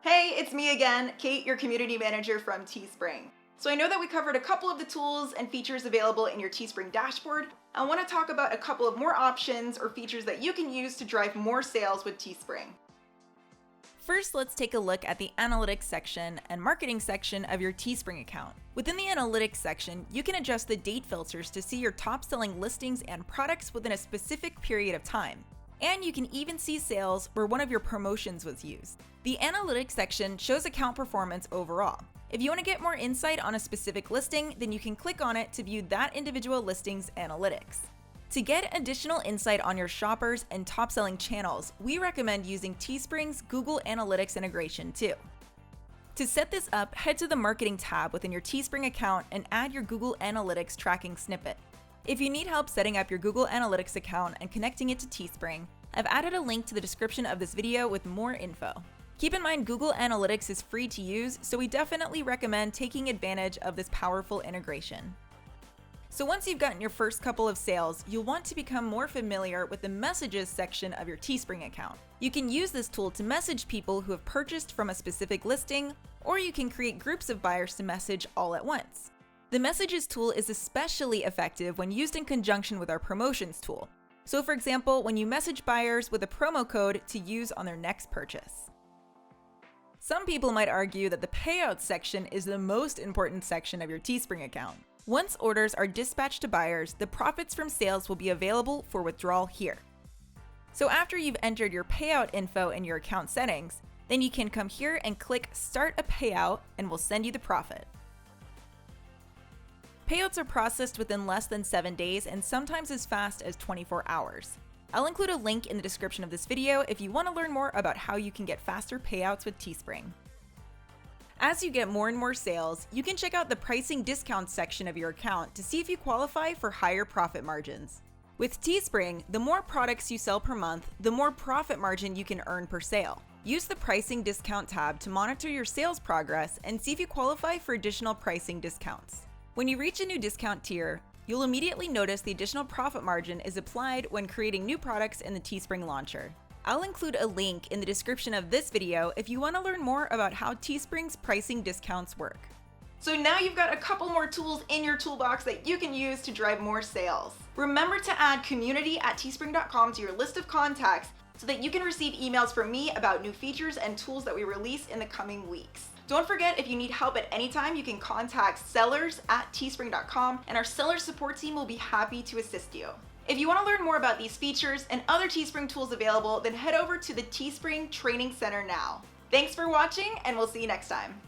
Hey, it's me again, Kate, your community manager from Teespring. So I know that we covered a couple of the tools and features available in your Teespring dashboard. I want to talk about a couple of more options or features that you can use to drive more sales with Teespring. First, let's take a look at the Analytics section and Marketing section of your Teespring account. Within the Analytics section, you can adjust the date filters to see your top-selling listings and products within a specific period of time. And you can even see sales where one of your promotions was used. The Analytics section shows account performance overall. If you want to get more insight on a specific listing, then you can click on it to view that individual listing's analytics. To get additional insight on your shoppers and top-selling channels, we recommend using Teespring's Google Analytics integration too. To set this up, head to the Marketing tab within your Teespring account and add your Google Analytics tracking snippet. If you need help setting up your Google Analytics account and connecting it to Teespring, I've added a link to the description of this video with more info. Keep in mind Google Analytics is free to use, so we definitely recommend taking advantage of this powerful integration. So once you've gotten your first couple of sales, you'll want to become more familiar with the Messages section of your Teespring account. You can use this tool to message people who have purchased from a specific listing, or you can create groups of buyers to message all at once. The Messages tool is especially effective when used in conjunction with our Promotions tool. So for example, when you message buyers with a promo code to use on their next purchase. Some people might argue that the Payout section is the most important section of your Teespring account. Once orders are dispatched to buyers, the profits from sales will be available for withdrawal here. So after you've entered your payout info in your account settings, then you can come here and click Start a Payout and we'll send you the profit. Payouts are processed within less than 7 days and sometimes as fast as 24 hours. I'll include a link in the description of this video if you want to learn more about how you can get faster payouts with Teespring. As you get more and more sales, you can check out the pricing discounts section of your account to see if you qualify for higher profit margins. With Teespring, the more products you sell per month, the more profit margin you can earn per sale. Use the Pricing Discount tab to monitor your sales progress and see if you qualify for additional pricing discounts. When you reach a new discount tier, you'll immediately notice the additional profit margin is applied when creating new products in the Teespring launcher. I'll include a link in the description of this video if you want to learn more about how Teespring's pricing discounts work. So now you've got a couple more tools in your toolbox that you can use to drive more sales. Remember to add community@teespring.com to your list of contacts so that you can receive emails from me about new features and tools that we release in the coming weeks. Don't forget, if you need help at any time, you can contact sellers@teespring.com and our seller support team will be happy to assist you. If you want to learn more about these features and other Teespring tools available, then head over to the Teespring Training Center now. Thanks for watching, and we'll see you next time.